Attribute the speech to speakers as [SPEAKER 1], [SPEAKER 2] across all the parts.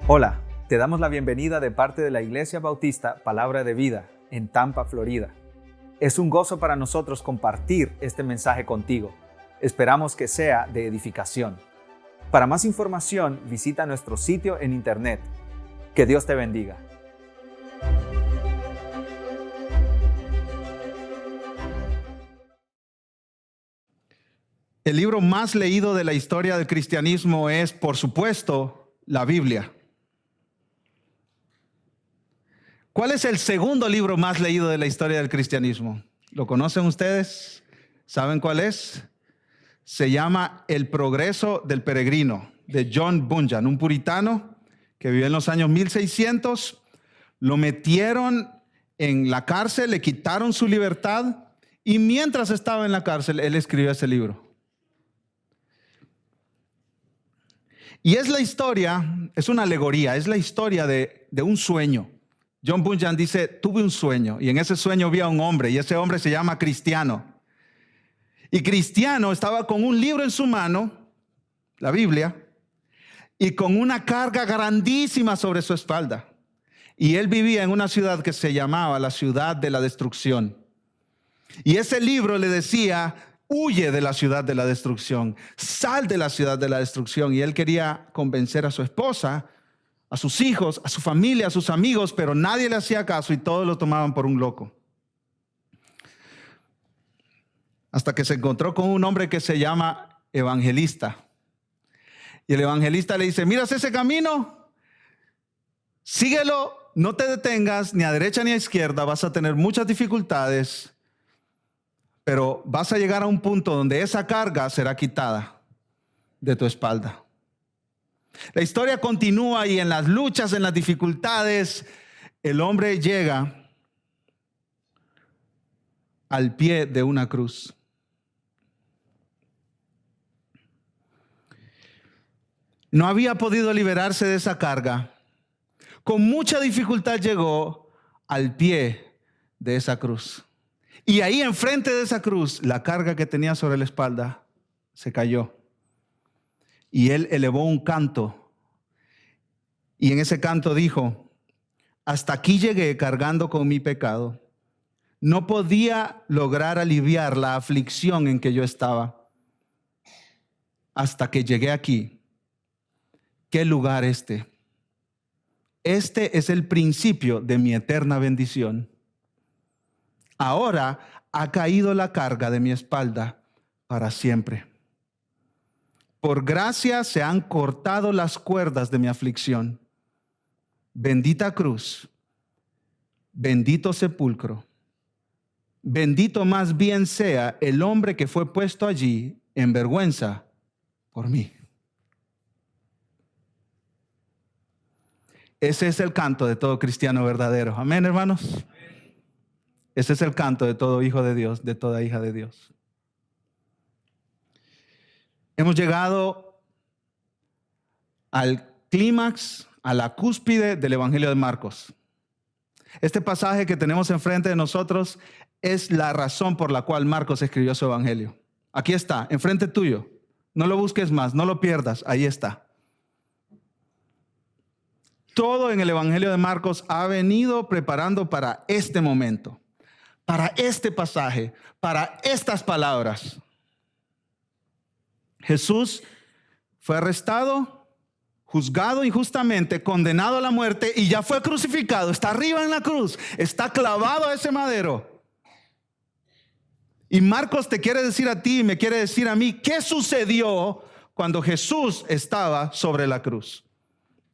[SPEAKER 1] Hola, te damos la bienvenida de parte de la Iglesia Bautista Palabra de Vida en Tampa, Florida. Es un gozo para nosotros compartir este mensaje contigo. Esperamos que sea de edificación. Para más información, visita nuestro sitio en internet. Que Dios te bendiga.
[SPEAKER 2] El libro más leído de la historia del cristianismo es, por supuesto, la Biblia. ¿Cuál es el segundo libro más leído de la historia del cristianismo? ¿Lo conocen ustedes? ¿Saben cuál es? Se llama El progreso del peregrino, de John Bunyan, un puritano que vivió en los años 1600. Lo metieron en la cárcel, le quitaron su libertad y mientras estaba en la cárcel, él escribió ese libro. Y es la historia, es una alegoría, es la historia de un sueño. John Bunyan dice, tuve un sueño y en ese sueño vi a un hombre y ese hombre se llama Cristiano. Y Cristiano estaba con un libro en su mano, la Biblia, y con una carga grandísima sobre su espalda. Y él vivía en una ciudad que se llamaba la ciudad de la destrucción. Y ese libro le decía, huye de la ciudad de la destrucción, sal de la ciudad de la destrucción. Y él quería convencer a su esposa, a sus hijos, a su familia, a sus amigos, pero nadie le hacía caso y todos lo tomaban por un loco. Hasta que se encontró con un hombre que se llama evangelista. Y el evangelista le dice, ¿miras ese camino? Síguelo, no te detengas ni a derecha ni a izquierda, vas a tener muchas dificultades, pero vas a llegar a un punto donde esa carga será quitada de tu espalda. La historia continúa y en las luchas, en las dificultades, el hombre llega al pie de una cruz. No había podido liberarse de esa carga. Con mucha dificultad llegó al pie de esa cruz. Y ahí enfrente de esa cruz, la carga que tenía sobre la espalda se cayó. Y él elevó un canto. Y en ese canto dijo, hasta aquí llegué cargando con mi pecado. No podía lograr aliviar la aflicción en que yo estaba. Hasta que llegué aquí. ¿Qué lugar este? Este es el principio de mi eterna bendición. Ahora ha caído la carga de mi espalda para siempre. Por gracia se han cortado las cuerdas de mi aflicción. Bendita cruz, bendito sepulcro, bendito más bien sea el hombre que fue puesto allí en vergüenza por mí. Ese es el canto de todo cristiano verdadero. Amén, hermanos. Ese es el canto de todo hijo de Dios, de toda hija de Dios. Hemos llegado al clímax, a la cúspide del Evangelio de Marcos. Este pasaje que tenemos enfrente de nosotros es la razón por la cual Marcos escribió su Evangelio. Aquí está, enfrente tuyo. No lo busques más, no lo pierdas, ahí está. Todo en el Evangelio de Marcos ha venido preparando para este momento, para este pasaje, para estas palabras. Jesús fue arrestado, juzgado injustamente, condenado a la muerte y ya fue crucificado. Está arriba en la cruz, está clavado a ese madero. Y Marcos te quiere decir a ti, me quiere decir a mí, ¿qué sucedió cuando Jesús estaba sobre la cruz?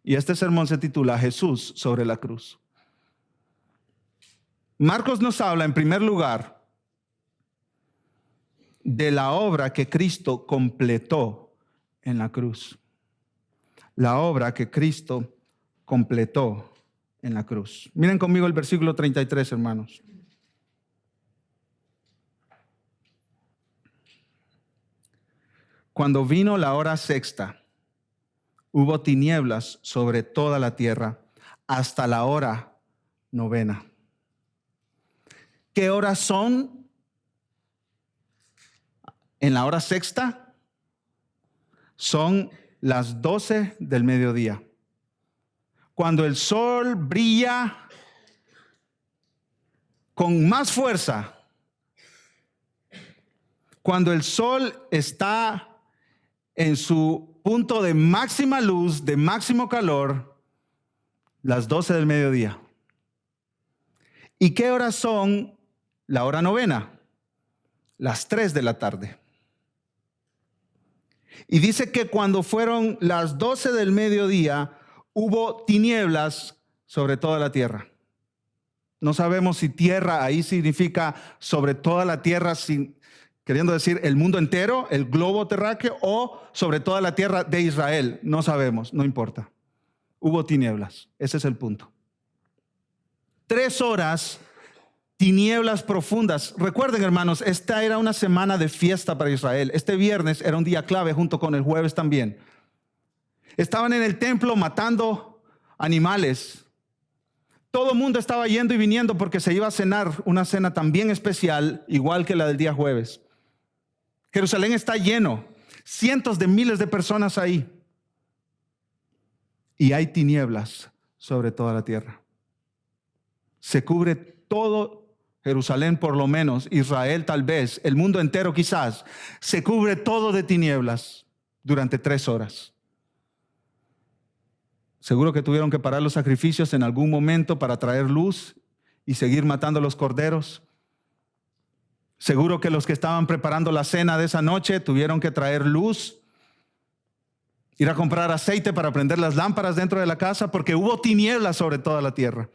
[SPEAKER 2] Y este sermón se titula Jesús sobre la cruz. Marcos nos habla en primer lugar de la obra que Cristo completó en la cruz. La obra que Cristo completó en la cruz. Miren conmigo el versículo 33, hermanos. Cuando vino la hora sexta, hubo tinieblas sobre toda la tierra hasta la hora novena. ¿Qué horas son en la hora sexta? Son las 12 del mediodía. cuando el sol brilla con más fuerza, cuando el sol está en su punto de máxima luz, de máximo calor, las 12 del mediodía. ¿Y qué horas son la hora novena? Las 3 de la tarde. Y dice que cuando fueron las 12 del mediodía, hubo tinieblas sobre toda la tierra. No sabemos si tierra ahí significa sobre toda la tierra, queriendo decir el mundo entero, el globo terráqueo, o sobre toda la tierra de Israel. No sabemos, no importa. Hubo tinieblas, ese es el punto. 3 horas, tinieblas profundas. Recuerden, hermanos, esta era una semana de fiesta para Israel. Este viernes era un día clave junto con el jueves también. Estaban en el templo matando animales. Todo el mundo estaba yendo y viniendo porque se iba a cenar una cena también especial, igual que la del día jueves. Jerusalén está lleno, cientos de miles de personas ahí. Y hay tinieblas sobre toda la tierra. Se cubre todo Jerusalén, por lo menos, Israel tal vez, el mundo entero quizás, se cubre todo de tinieblas durante 3 horas. Seguro que tuvieron que parar los sacrificios en algún momento para traer luz y seguir matando los corderos. Seguro que los que estaban preparando la cena de esa noche tuvieron que traer luz, ir a comprar aceite para prender las lámparas dentro de la casa, porque hubo tinieblas sobre toda la tierra.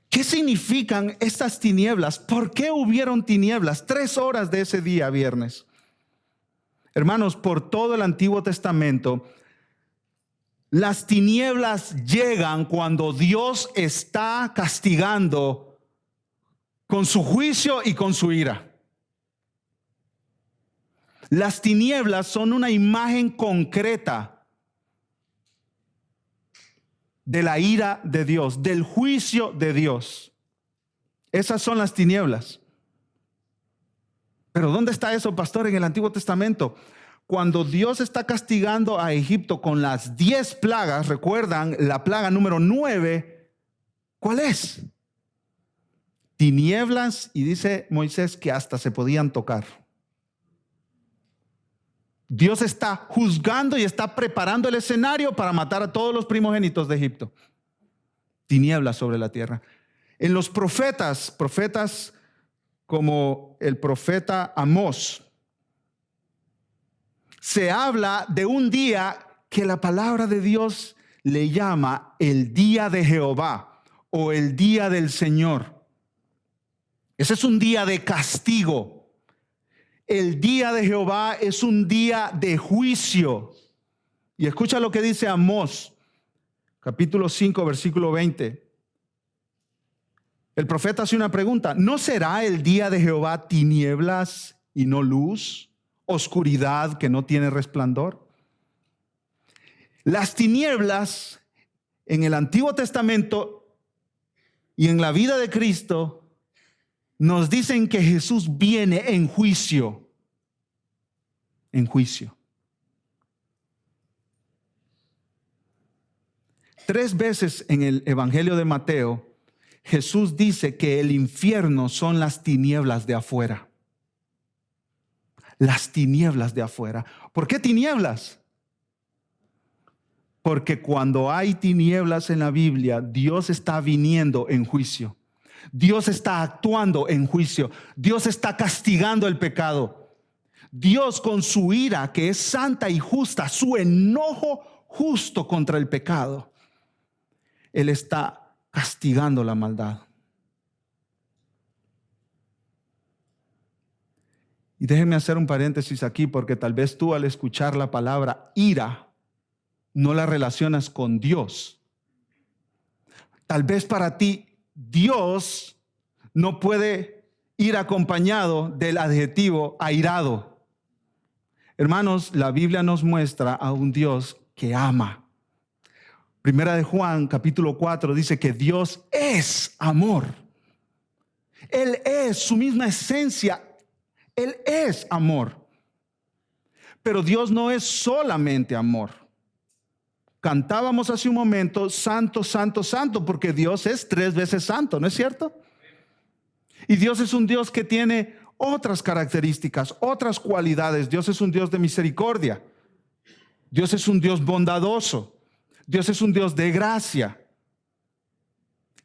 [SPEAKER 2] ¿Qué significan estas tinieblas? ¿Por qué hubieron tinieblas? 3 horas de ese día viernes. Hermanos, por todo el Antiguo Testamento, las tinieblas llegan cuando Dios está castigando con su juicio y con su ira. Las tinieblas son una imagen concreta de la ira de Dios, del juicio de Dios. Esas son las tinieblas. Pero ¿dónde está eso, pastor, en el Antiguo Testamento? Cuando Dios está castigando a Egipto con las 10 plagas, recuerdan la plaga número 9, ¿cuál es? Tinieblas, y dice Moisés que hasta se podían tocar. Dios está juzgando y está preparando el escenario para matar a todos los primogénitos de Egipto. Tinieblas sobre la tierra. En los profetas como el profeta Amós, se habla de un día que la palabra de Dios le llama el día de Jehová o el día del Señor. Ese es un día de castigo. El día de Jehová es un día de juicio. Y escucha lo que dice Amós, capítulo 5, versículo 20. El profeta hace una pregunta: ¿no será el día de Jehová tinieblas y no luz? ¿Oscuridad que no tiene resplandor? Las tinieblas en el Antiguo Testamento y en la vida de Cristo nos dicen que Jesús viene en juicio. En juicio. 3 veces en el Evangelio de Mateo, Jesús dice que el infierno son las tinieblas de afuera. Las tinieblas de afuera. ¿Por qué tinieblas? Porque cuando hay tinieblas en la Biblia, Dios está viniendo en juicio. Dios está actuando en juicio. Dios está castigando el pecado. Dios, con su ira, que es santa y justa, su enojo justo contra el pecado, Él está castigando la maldad. Y déjenme hacer un paréntesis aquí, porque tal vez tú, al escuchar la palabra ira, no la relacionas con Dios. Tal vez para ti Dios no puede ir acompañado del adjetivo airado. Hermanos, la Biblia nos muestra a un Dios que ama. Primera de Juan, capítulo 4, dice que Dios es amor. Él es su misma esencia. Él es amor. Pero Dios no es solamente amor. Cantábamos hace un momento, santo, santo, santo, porque Dios es 3 veces santo, ¿no es cierto? Y Dios es un Dios que tiene otras características, otras cualidades. Dios es un Dios de misericordia. Dios es un Dios bondadoso. Dios es un Dios de gracia.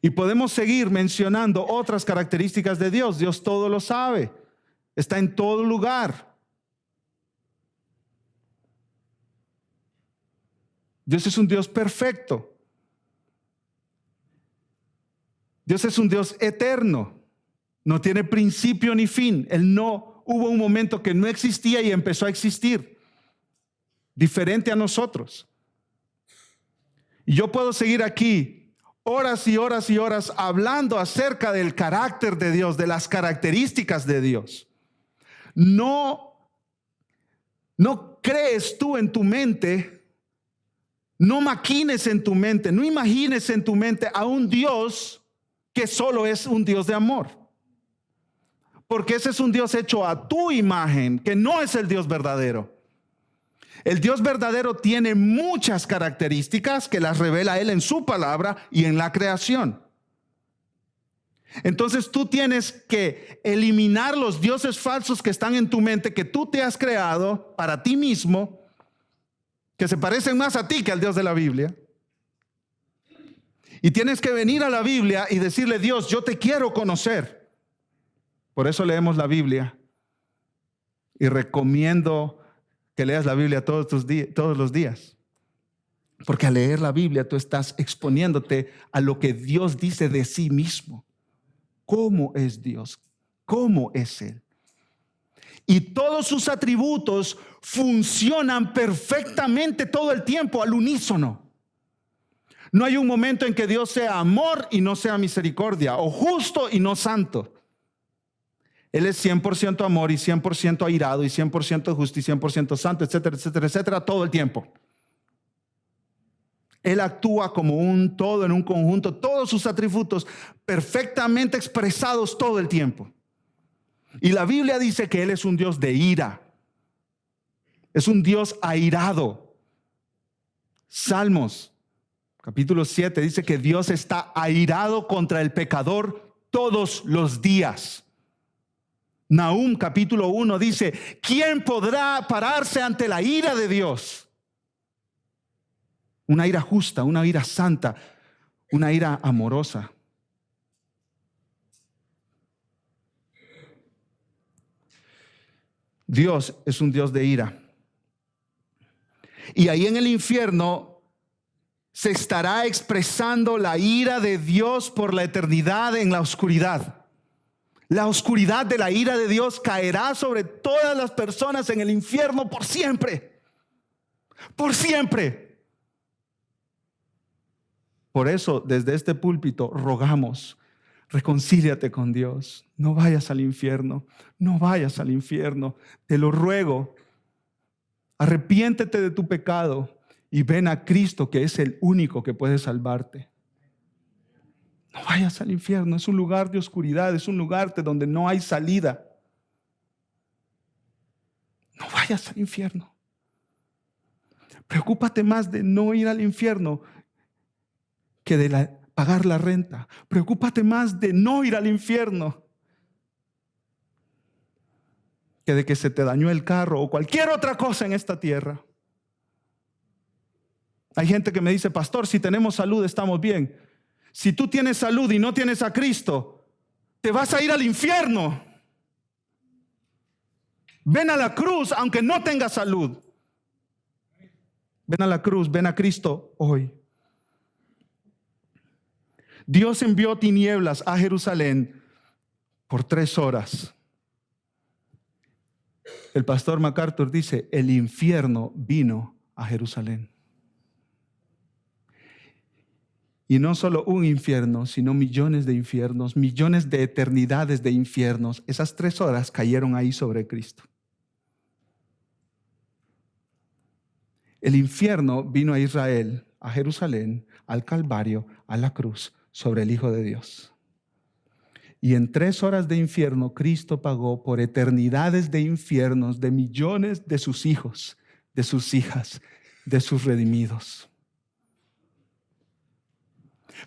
[SPEAKER 2] Y podemos seguir mencionando otras características de Dios. Dios todo lo sabe. Está en todo lugar. Dios es un Dios perfecto. Dios es un Dios eterno. No tiene principio ni fin. Hubo un momento que no existía y empezó a existir. Diferente a nosotros. Y yo puedo seguir aquí horas y horas y horas hablando acerca del carácter de Dios, de las características de Dios. No crees tú en tu mente, no maquines en tu mente, no imagines en tu mente a un Dios que solo es un Dios de amor. Porque ese es un Dios hecho a tu imagen, que no es el Dios verdadero. El Dios verdadero tiene muchas características que las revela Él en su palabra y en la creación. Entonces tú tienes que eliminar los dioses falsos que están en tu mente, que tú te has creado para ti mismo, que se parecen más a ti que al Dios de la Biblia. Y tienes que venir a la Biblia y decirle: Dios, yo te quiero conocer. Por eso leemos la Biblia. Y recomiendo que leas la Biblia todos los días. Porque al leer la Biblia tú estás exponiéndote a lo que Dios dice de sí mismo. ¿Cómo es Dios? ¿Cómo es Él? Y todos sus atributos funcionan perfectamente todo el tiempo al unísono. No hay un momento en que Dios sea amor y no sea misericordia, o justo y no santo. Él es 100% amor y 100% airado y 100% justo y 100% santo, etcétera, etcétera, etcétera, todo el tiempo. Él actúa como un todo en un conjunto, todos sus atributos perfectamente expresados todo el tiempo. Y la Biblia dice que Él es un Dios de ira. Es un Dios airado. Salmos, capítulo 7, dice que Dios está airado contra el pecador todos los días. Nahum capítulo 1 dice: ¿quién podrá pararse ante la ira de Dios? Una ira justa, una ira santa, una ira amorosa. Dios es un Dios de ira. Y ahí en el infierno se estará expresando la ira de Dios por la eternidad en la oscuridad. La oscuridad de la ira de Dios caerá sobre todas las personas en el infierno por siempre. Por siempre. Por eso, desde este púlpito rogamos: reconcíliate con Dios. No vayas al infierno. No vayas al infierno. Te lo ruego. Arrepiéntete de tu pecado y ven a Cristo, que es el único que puede salvarte. No vayas al infierno. Es un lugar de oscuridad. Es un lugar de donde no hay salida. No vayas al infierno. Preocúpate más de no ir al infierno que de pagar la renta. Preocúpate más de no ir al infierno que de que se te dañó el carro o cualquier otra cosa en esta tierra. Hay gente que me dice: pastor, si tenemos salud estamos bien. Si tú tienes salud y no tienes a Cristo, te vas a ir al infierno. Ven a la cruz aunque no tengas salud. Ven a la cruz, ven a Cristo hoy. Dios envió tinieblas a Jerusalén por 3 horas. El pastor MacArthur dice: el infierno vino a Jerusalén. Y no solo un infierno, sino millones de infiernos, millones de eternidades de infiernos. Esas 3 horas cayeron ahí sobre Cristo. El infierno vino a Israel, a Jerusalén, al Calvario, a la cruz, sobre el Hijo de Dios. Y en 3 horas de infierno, Cristo pagó por eternidades de infiernos de millones de sus hijos, de sus hijas, de sus redimidos.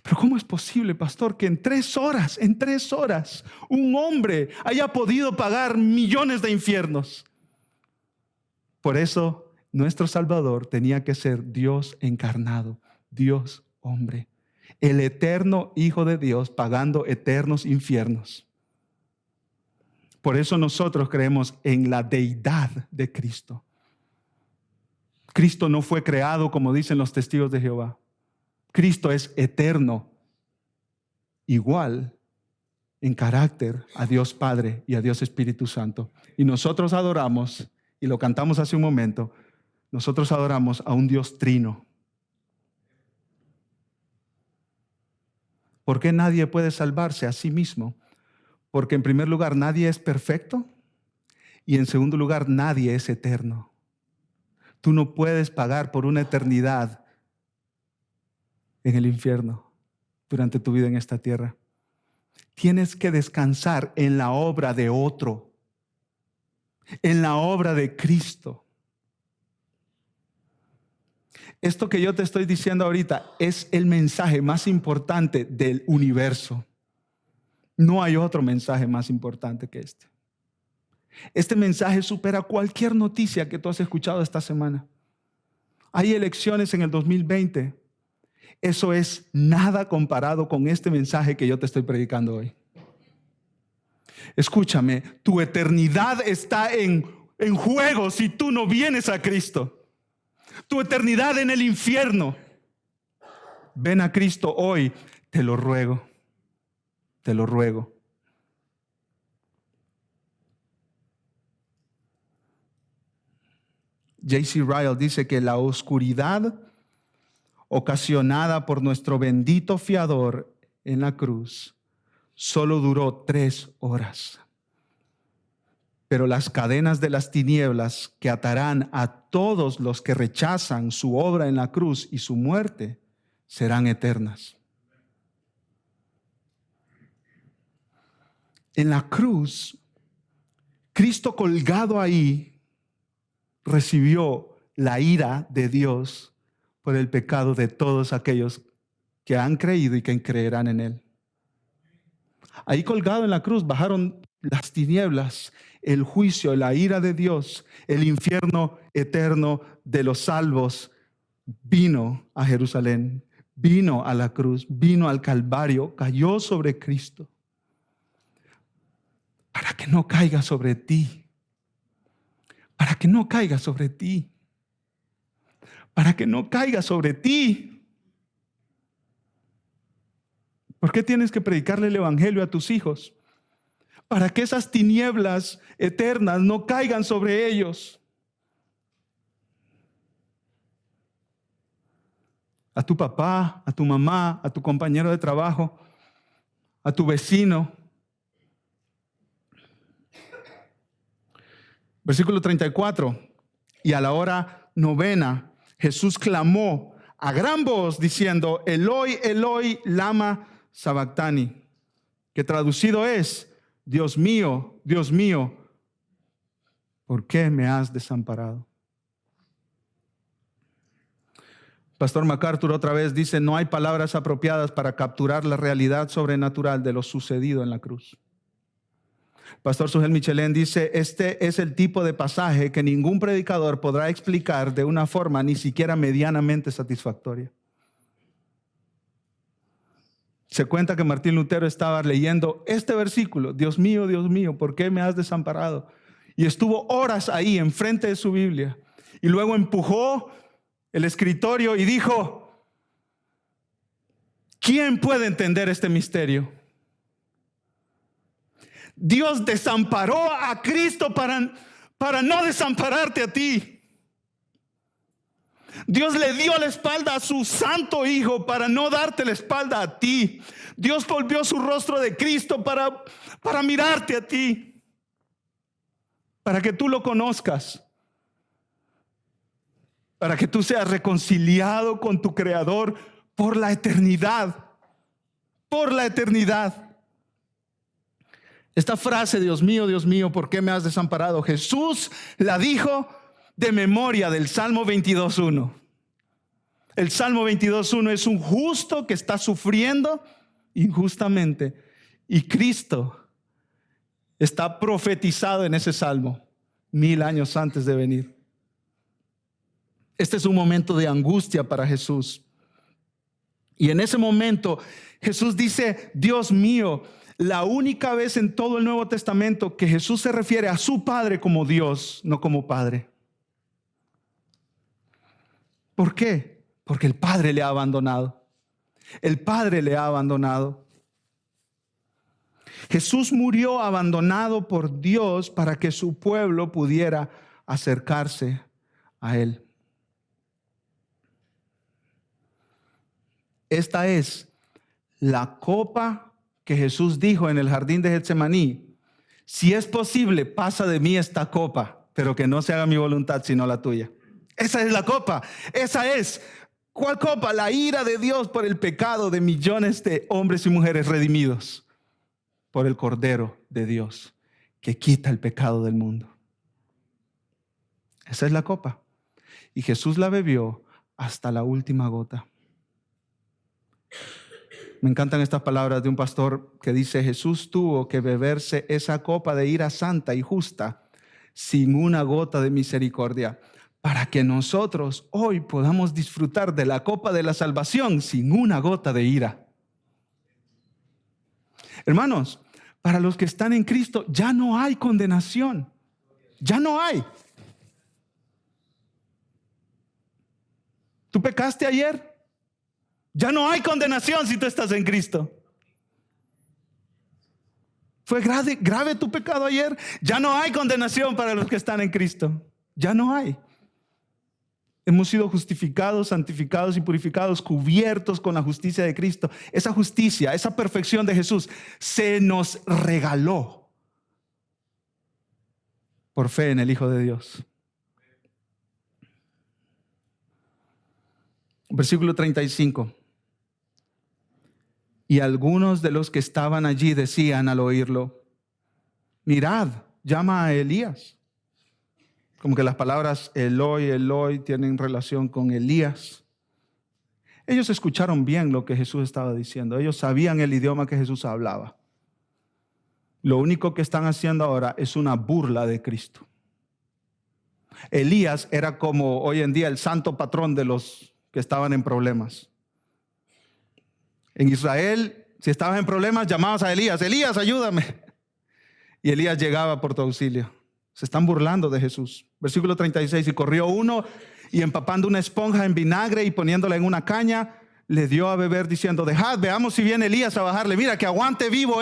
[SPEAKER 2] Pero ¿cómo es posible, pastor, que en 3 horas, un hombre haya podido pagar millones de infiernos? Por eso nuestro Salvador tenía que ser Dios encarnado, Dios hombre, el eterno Hijo de Dios pagando eternos infiernos. Por eso nosotros creemos en la deidad de Cristo. Cristo no fue creado como dicen los testigos de Jehová. Cristo es eterno, igual en carácter a Dios Padre y a Dios Espíritu Santo. Y nosotros adoramos, y lo cantamos hace un momento, nosotros adoramos a un Dios trino. ¿Por qué nadie puede salvarse a sí mismo? Porque en primer lugar nadie es perfecto y en segundo lugar nadie es eterno. Tú no puedes pagar por una eternidad en el infierno durante tu vida en esta tierra. Tienes que descansar en la obra de otro, en la obra de Cristo. Esto que yo te estoy diciendo ahorita es el mensaje más importante del universo. No hay otro mensaje más importante que este. Este mensaje supera cualquier noticia que tú has escuchado esta semana. Hay elecciones en el 2020. Eso es nada comparado con este mensaje que yo te estoy predicando hoy. Escúchame, tu eternidad está en juego si tú no vienes a Cristo. Tu eternidad en el infierno. Ven a Cristo hoy, te lo ruego. Te lo ruego. J.C. Ryle dice que la oscuridad ocasionada por nuestro bendito fiador en la cruz solo duró 3 horas. Pero las cadenas de las tinieblas que atarán a todos los que rechazan su obra en la cruz y su muerte serán eternas. En la cruz, Cristo colgado ahí recibió la ira de Dios por el pecado de todos aquellos que han creído y que creerán en Él. Ahí colgado en la cruz bajaron las tinieblas, el juicio, la ira de Dios, el infierno eterno de los salvos vino a Jerusalén, vino a la cruz, vino al Calvario, cayó sobre Cristo para que no caiga sobre ti, para que no caiga sobre ti, para que no caiga sobre ti. ¿Por qué tienes que predicarle el evangelio a tus hijos? Para que esas tinieblas eternas no caigan sobre ellos. A tu papá, a tu mamá, a tu compañero de trabajo, a tu vecino. Versículo 34. Y a la hora 9, Jesús clamó a gran voz diciendo: Eloi, Eloi, lama sabactani, que traducido es: Dios mío, ¿por qué me has desamparado? Pastor MacArthur otra vez dice: no hay palabras apropiadas para capturar la realidad sobrenatural de lo sucedido en la cruz. Pastor Sujel Michelén dice: este es el tipo de pasaje que ningún predicador podrá explicar de una forma ni siquiera medianamente satisfactoria. Se cuenta que Martín Lutero estaba leyendo este versículo: Dios mío, ¿por qué me has desamparado? Y estuvo horas ahí enfrente de su Biblia. Y luego empujó el escritorio y dijo: ¿quién puede entender este misterio? Dios desamparó a Cristo para no desampararte a ti. Dios le dio la espalda a su santo Hijo para no darte la espalda a ti. Dios volvió su rostro de Cristo para mirarte a ti, para que tú lo conozcas, para que tú seas reconciliado con tu Creador por la eternidad. Por la eternidad. Esta frase, Dios mío, ¿por qué me has desamparado? Jesús la dijo de memoria del Salmo 22:1. El Salmo 22:1 es un justo que está sufriendo injustamente. Y Cristo está profetizado en ese salmo 1000 años antes de venir. Este es un momento de angustia para Jesús. Y en ese momento Jesús dice: Dios mío. La única vez en todo el Nuevo Testamento que Jesús se refiere a su Padre como Dios, no como Padre. ¿Por qué? Porque el Padre le ha abandonado. El Padre le ha abandonado. Jesús murió abandonado por Dios para que su pueblo pudiera acercarse a Él. Esta es la copa que Jesús dijo en el jardín de Getsemaní: si es posible, pasa de mí esta copa, pero que no se haga mi voluntad sino la tuya. Esa es la copa. Esa es. ¿Cuál copa? La ira de Dios por el pecado de millones de hombres y mujeres redimidos por el Cordero de Dios que quita el pecado del mundo. Esa es la copa. Y Jesús la bebió hasta la última gota. Me encantan estas palabras de un pastor que dice: Jesús tuvo que beberse esa copa de ira santa y justa sin una gota de misericordia, para que nosotros hoy podamos disfrutar de la copa de la salvación sin una gota de ira. Hermanos, para los que están en Cristo ya no hay condenación. Ya no hay. ¿Tú pecaste ayer? Ya no hay condenación si tú estás en Cristo. ¿Fue grave tu pecado ayer? Ya no hay condenación para los que están en Cristo. Ya no hay. Hemos sido justificados, santificados y purificados, cubiertos con la justicia de Cristo. Esa justicia, esa perfección de Jesús se nos regaló por fe en el Hijo de Dios. Versículo 35. Y algunos de los que estaban allí decían al oírlo: mirad, llama a Elías. Como que las palabras Eloi, Eloi tienen relación con Elías. Ellos escucharon bien lo que Jesús estaba diciendo. Ellos sabían el idioma que Jesús hablaba. Lo único que están haciendo ahora es una burla de Cristo. Elías era como hoy en día el santo patrón de los que estaban en problemas. En Israel, si estabas en problemas, llamabas a Elías: Elías, ayúdame. Y Elías llegaba por tu auxilio. Se están burlando de Jesús. Versículo 36. Y corrió uno y empapando una esponja en vinagre y poniéndola en una caña, le dio a beber diciendo: dejad, veamos si viene Elías a bajarle. Mira, que aguante vivo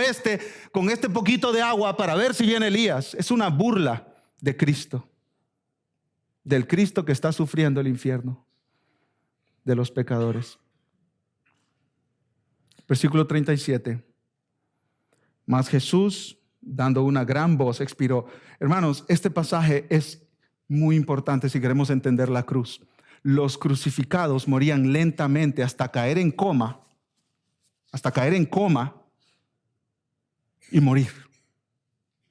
[SPEAKER 2] con este poquito de agua para ver si viene Elías. Es una burla de Cristo. Del Cristo que está sufriendo el infierno de los pecadores. Versículo 37. Mas Jesús, dando una gran voz, expiró. Hermanos, este pasaje es muy importante si queremos entender la cruz. Los crucificados morían lentamente hasta caer en coma y morir.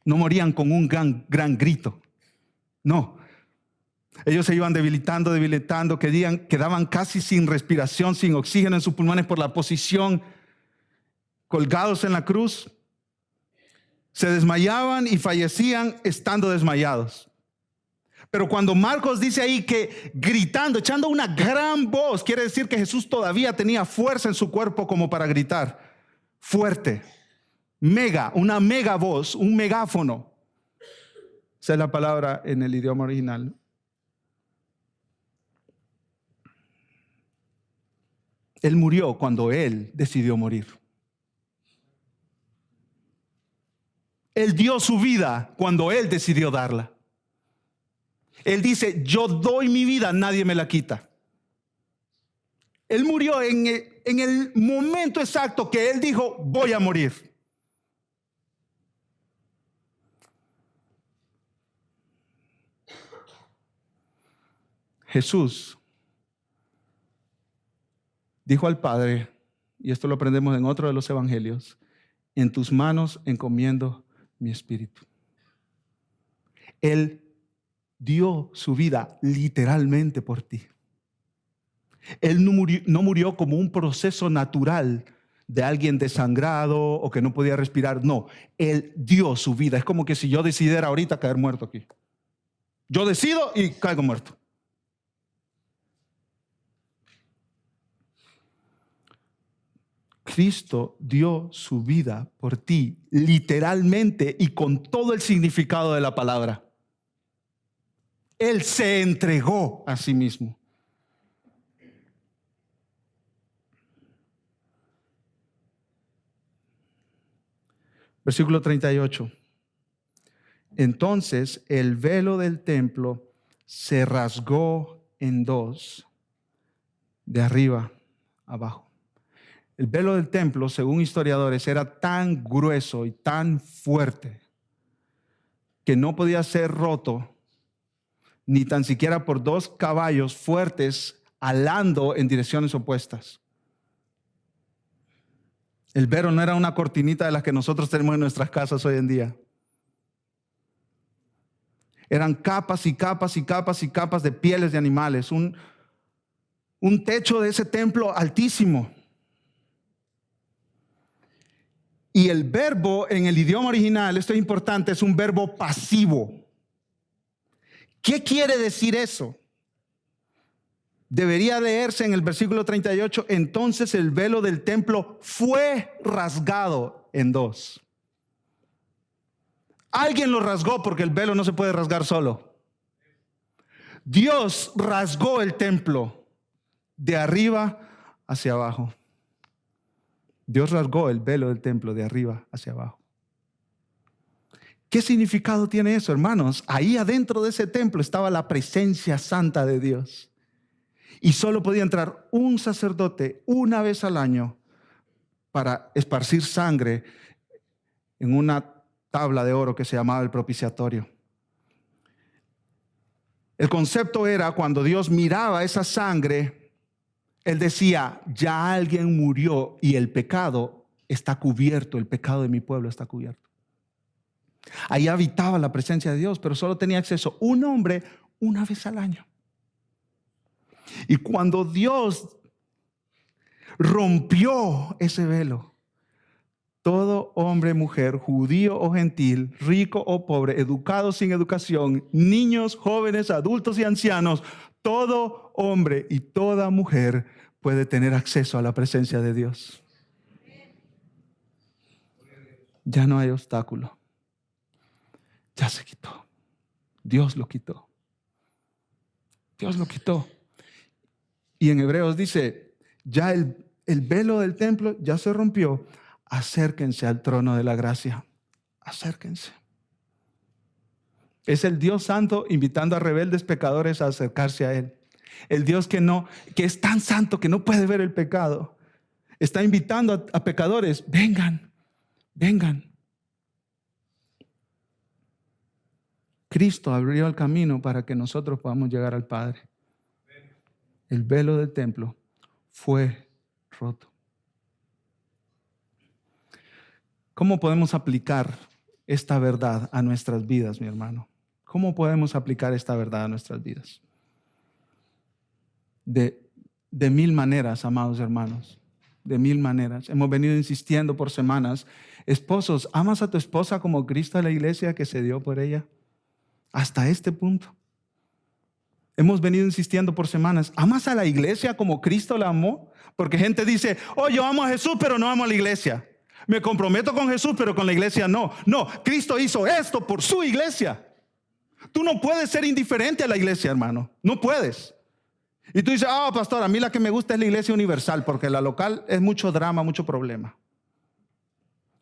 [SPEAKER 2] No morían con un gran grito. No. Ellos se iban debilitando, quedaban casi sin respiración, sin oxígeno en sus pulmones por la posición, colgados en la cruz. Se desmayaban y fallecían estando desmayados. Pero cuando Marcos dice ahí que gritando, echando una gran voz, quiere decir que Jesús todavía tenía fuerza en su cuerpo como para gritar fuerte, una mega voz, un megáfono. Esa es la palabra en el idioma original. Él murió cuando Él decidió morir. Él dio su vida cuando Él decidió darla. Él dice: yo doy mi vida, nadie me la quita. Él murió en el momento exacto que Él dijo: voy a morir. Jesús dijo al Padre, y esto lo aprendemos en otro de los evangelios: en tus manos encomiendo mi espíritu. Él dio su vida literalmente por ti. Él no murió como un proceso natural de alguien desangrado o que no podía respirar. No, Él dio su vida. Es como que si yo decidiera ahorita caer muerto aquí. Yo decido y caigo muerto. Cristo dio su vida por ti, literalmente y con todo el significado de la palabra. Él se entregó a sí mismo. Versículo 38. Entonces el velo del templo se rasgó en dos, de arriba abajo. El velo del templo, según historiadores, era tan grueso y tan fuerte que no podía ser roto ni tan siquiera por dos caballos fuertes alando en direcciones opuestas. El velo no era una cortinita de las que nosotros tenemos en nuestras casas hoy en día. Eran capas y capas y capas y capas de pieles de animales. Un techo de ese templo altísimo. Y el verbo en el idioma original, esto es importante, es un verbo pasivo. ¿Qué quiere decir eso? Debería leerse en el versículo 38, entonces el velo del templo fue rasgado en dos. Alguien lo rasgó porque el velo no se puede rasgar solo. Dios rasgó el templo de arriba hacia abajo. Dios rasgó el velo del templo de arriba hacia abajo. ¿Qué significado tiene eso, hermanos? Ahí adentro de ese templo estaba la presencia santa de Dios. Y solo podía entrar un sacerdote una vez al año para esparcir sangre en una tabla de oro que se llamaba el propiciatorio. El concepto era cuando Dios miraba esa sangre, Él decía, ya alguien murió y el pecado está cubierto, el pecado de mi pueblo está cubierto. Ahí habitaba la presencia de Dios, pero solo tenía acceso un hombre una vez al año. Y cuando Dios rompió ese velo, todo hombre, mujer, judío o gentil, rico o pobre, educado sin educación, niños, jóvenes, adultos y ancianos, todo hombre y toda mujer puede tener acceso a la presencia de Dios. Ya no hay obstáculo. Ya se quitó. Dios lo quitó. Dios lo quitó. Y en Hebreos dice, ya el velo del templo ya se rompió. Acérquense al trono de la gracia. Acérquense. Es el Dios santo invitando a rebeldes pecadores a acercarse a Él. El Dios que es tan santo que no puede ver el pecado. Está invitando a pecadores, vengan, vengan. Cristo abrió el camino para que nosotros podamos llegar al Padre. El velo del templo fue roto. ¿Cómo podemos aplicar esta verdad a nuestras vidas, mi hermano? ¿Cómo podemos aplicar esta verdad a nuestras vidas? De mil maneras, amados hermanos, de mil maneras. Hemos venido insistiendo por semanas. Esposos, ¿amas a tu esposa como Cristo a la iglesia que se dio por ella? Hasta este punto. Hemos venido insistiendo por semanas. ¿Amas a la iglesia como Cristo la amó? Porque gente dice, oh, yo amo a Jesús, pero no amo a la iglesia. Me comprometo con Jesús, pero con la iglesia no. No, Cristo hizo esto por su iglesia. Tú no puedes ser indiferente a la iglesia, hermano. No puedes. Y tú dices, pastor, a mí la que me gusta es la iglesia universal, porque la local es mucho drama, mucho problema.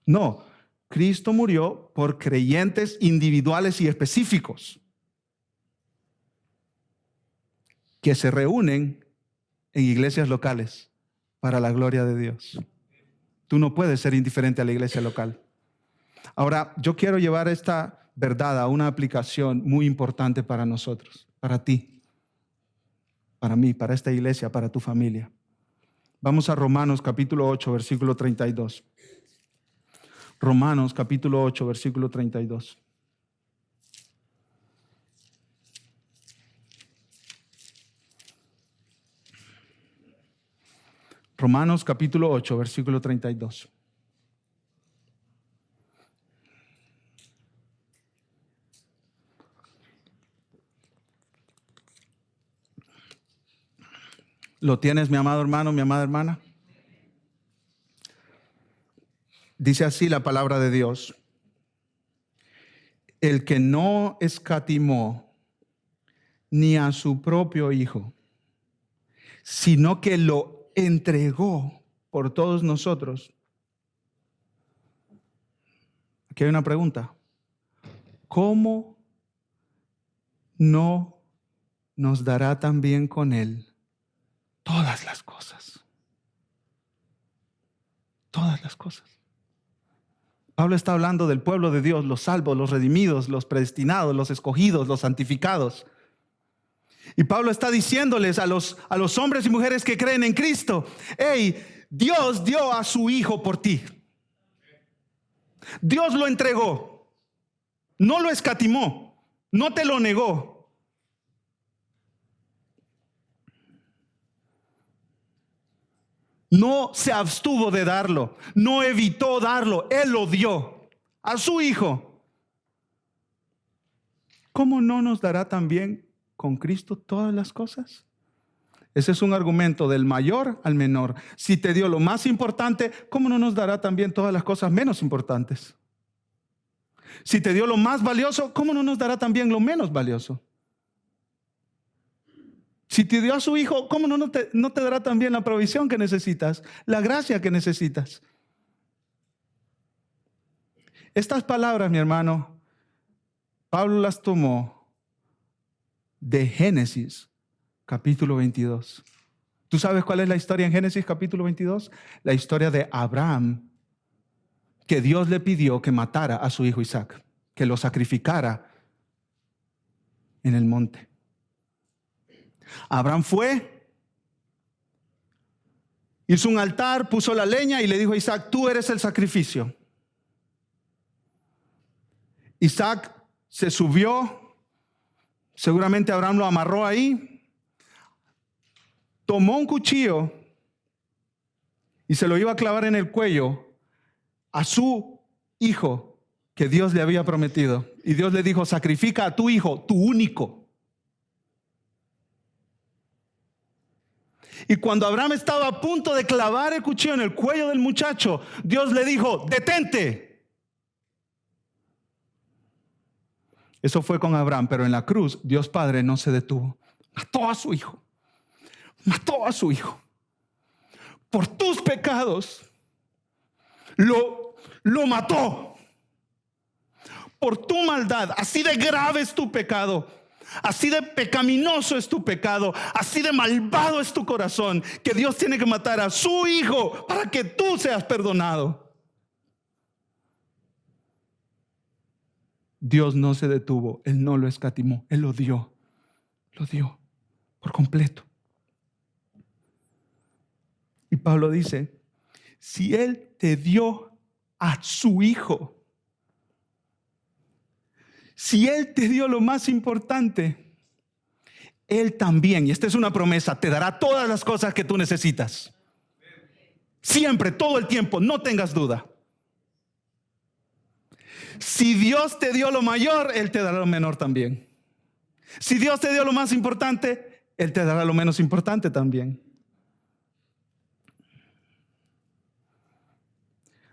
[SPEAKER 2] No, Cristo murió por creyentes individuales y específicos que se reúnen en iglesias locales para la gloria de Dios. Tú no puedes ser indiferente a la iglesia local. Ahora, yo quiero llevar esta verdad a una aplicación muy importante para nosotros, para ti, para mí, para esta iglesia, para tu familia. Vamos a Romanos capítulo 8, versículo 32. Romanos capítulo 8, versículo 32. Romanos capítulo 8, versículo 32. ¿Lo tienes, mi amado hermano, mi amada hermana? Dice así la palabra de Dios: el que no escatimó ni a su propio Hijo, sino que lo entregó por todos nosotros. Aquí hay una pregunta: ¿cómo no nos dará también con Él todas las cosas? Todas las cosas. Pablo está hablando del pueblo de Dios, los salvos, los redimidos, los predestinados, los escogidos, los santificados. Y Pablo está diciéndoles a los hombres y mujeres que creen en Cristo: hey, Dios dio a su Hijo por ti. Dios lo entregó. No lo escatimó. No te lo negó. No se abstuvo de darlo, no evitó darlo, Él lo dio a su Hijo. ¿Cómo no nos dará también con Cristo todas las cosas? Ese es un argumento del mayor al menor. Si te dio lo más importante, ¿cómo no nos dará también todas las cosas menos importantes? Si te dio lo más valioso, ¿cómo no nos dará también lo menos valioso? Si te dio a su Hijo, ¿cómo no te dará también la provisión que necesitas, la gracia que necesitas? Estas palabras, mi hermano, Pablo las tomó de Génesis, capítulo 22. ¿Tú sabes cuál es la historia en Génesis, capítulo 22? La historia de Abraham, que Dios le pidió que matara a su hijo Isaac, que lo sacrificara en el monte. Abraham fue, hizo un altar, puso la leña y le dijo a Isaac: tú eres el sacrificio. Isaac se subió, seguramente Abraham lo amarró ahí, tomó un cuchillo y se lo iba a clavar en el cuello a su hijo que Dios le había prometido. Y Dios le dijo: sacrifica a tu hijo, tu único. Y cuando Abraham estaba a punto de clavar el cuchillo en el cuello del muchacho, Dios le dijo: detente. Eso fue con Abraham, pero en la cruz Dios Padre no se detuvo. Mató a su hijo. Mató a su hijo. Por tus pecados lo mató. Por tu maldad. Así de grave es tu pecado. Así de pecaminoso es tu pecado, así de malvado es tu corazón, que Dios tiene que matar a su Hijo para que tú seas perdonado. Dios no se detuvo, Él no lo escatimó, Él lo dio por completo. Y Pablo dice: si Él te dio a su Hijo, si Él te dio lo más importante, Él también, y esta es una promesa, te dará todas las cosas que tú necesitas. Siempre, todo el tiempo, no tengas duda. Si Dios te dio lo mayor, Él te dará lo menor también. Si Dios te dio lo más importante, Él te dará lo menos importante también.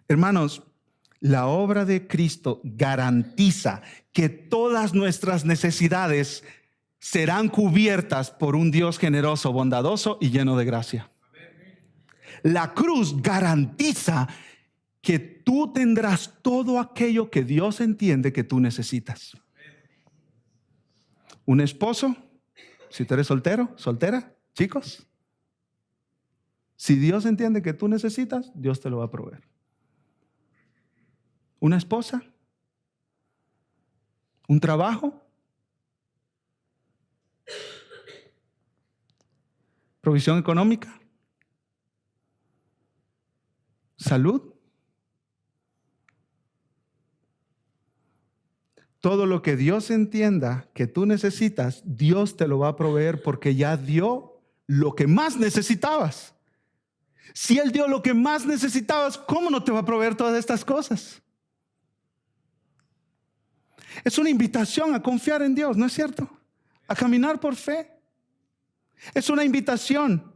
[SPEAKER 2] Hermanos, la obra de Cristo garantiza que todas nuestras necesidades serán cubiertas por un Dios generoso, bondadoso y lleno de gracia. La cruz garantiza que tú tendrás todo aquello que Dios entiende que tú necesitas. Un esposo, si tú eres soltero, soltera, chicos, si Dios entiende que tú necesitas, Dios te lo va a proveer. Una esposa, un trabajo, provisión económica, salud. Todo lo que Dios entienda que tú necesitas, Dios te lo va a proveer porque ya dio lo que más necesitabas. Si Él dio lo que más necesitabas, ¿cómo no te va a proveer todas estas cosas? Es una invitación a confiar en Dios, ¿no es cierto? A caminar por fe. Es una invitación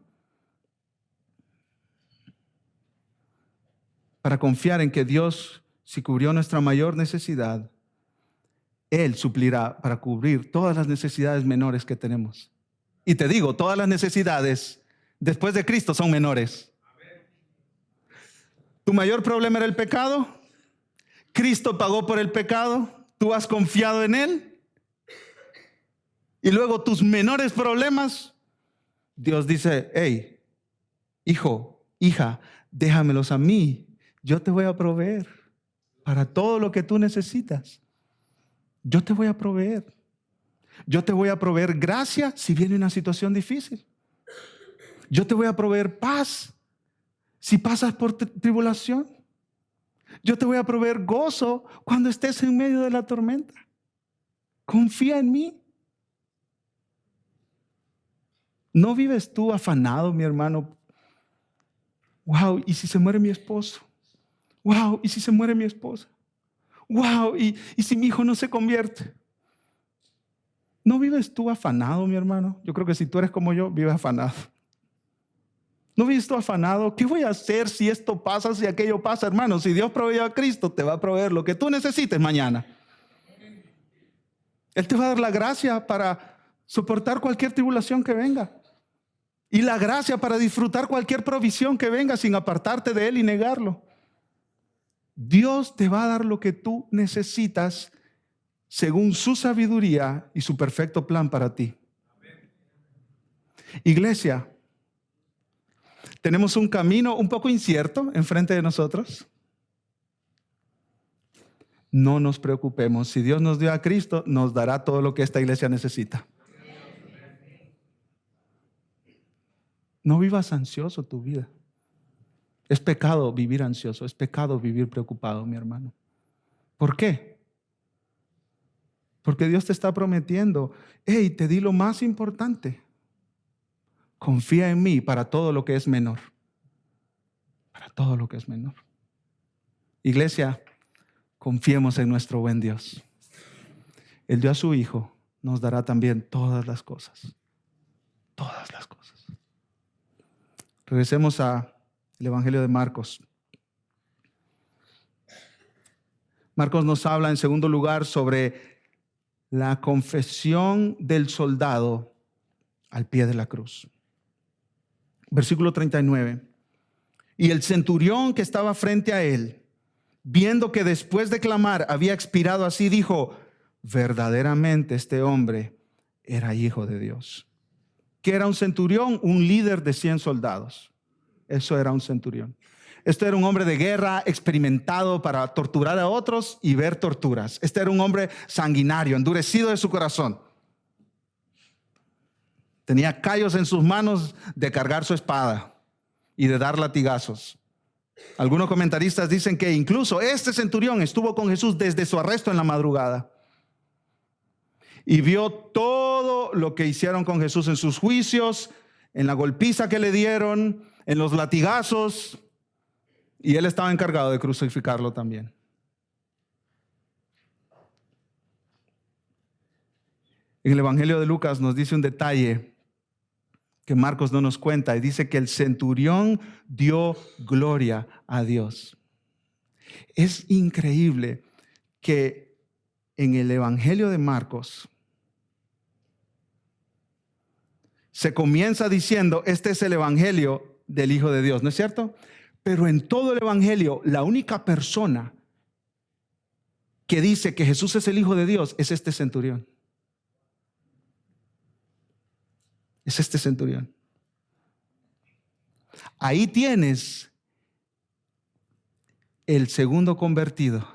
[SPEAKER 2] para confiar en que Dios, si cubrió nuestra mayor necesidad, Él suplirá para cubrir todas las necesidades menores que tenemos. Y te digo, todas las necesidades después de Cristo son menores. ¿Tu mayor problema era el pecado? ¿Cristo pagó por el pecado? ¿Tú has confiado en Él? Y luego tus menores problemas, Dios dice, hey, hijo, hija, déjamelos a mí. Yo te voy a proveer para todo lo que tú necesitas. Yo te voy a proveer. Yo te voy a proveer gracia si viene una situación difícil. Yo te voy a proveer paz si pasas por tribulación. Yo te voy a proveer gozo cuando estés en medio de la tormenta. Confía en mí. ¿No vives tú afanado, mi hermano? Wow, ¿y si se muere mi esposo? Wow, ¿y si se muere mi esposa? Wow, ¿y si mi hijo no se convierte? ¿No vives tú afanado, mi hermano? Yo creo que si tú eres como yo, vives afanado. ¿No vives tú afanado? ¿Qué voy a hacer si esto pasa, si aquello pasa, hermano? Si Dios proveyó a Cristo, te va a proveer lo que tú necesites mañana. Él te va a dar la gracia para soportar cualquier tribulación que venga. Y la gracia para disfrutar cualquier provisión que venga sin apartarte de Él y negarlo. Dios te va a dar lo que tú necesitas según su sabiduría y su perfecto plan para ti. Iglesia, tenemos un camino un poco incierto enfrente de nosotros. No nos preocupemos. Si Dios nos dio a Cristo, nos dará todo lo que esta iglesia necesita. No vivas ansioso tu vida. Es pecado vivir ansioso, es pecado vivir preocupado, mi hermano. ¿Por qué? Porque Dios te está prometiendo, hey, te di lo más importante. Confía en mí para todo lo que es menor. Para todo lo que es menor. Iglesia, confiemos en nuestro buen Dios. Él dio a su Hijo, nos dará también todas las cosas. Todas las cosas. Regresemos al Evangelio de Marcos. Marcos nos habla en segundo lugar sobre la confesión del soldado al pie de la cruz. Versículo 39. Y el centurión que estaba frente a él, viendo que después de clamar había expirado así, dijo, verdaderamente este hombre era hijo de Dios. ¿Qué era un centurión? Un líder de 100 soldados. Eso era un centurión. Este era un hombre de guerra experimentado para torturar a otros y ver torturas. Este era un hombre sanguinario, endurecido de su corazón. Tenía callos en sus manos de cargar su espada y de dar latigazos. Algunos comentaristas dicen que incluso este centurión estuvo con Jesús desde su arresto en la madrugada y vio todo lo que hicieron con Jesús en sus juicios, en la golpiza que le dieron, en los latigazos, y él estaba encargado de crucificarlo también. En el Evangelio de Lucas nos dice un detalle que Marcos no nos cuenta, y dice que el centurión dio gloria a Dios. Es increíble que en el Evangelio de Marcos se comienza diciendo, este es el Evangelio del Hijo de Dios, ¿no es cierto? Pero en todo el Evangelio, la única persona que dice que Jesús es el Hijo de Dios es este centurión. Es este centurión. Ahí tienes el segundo convertido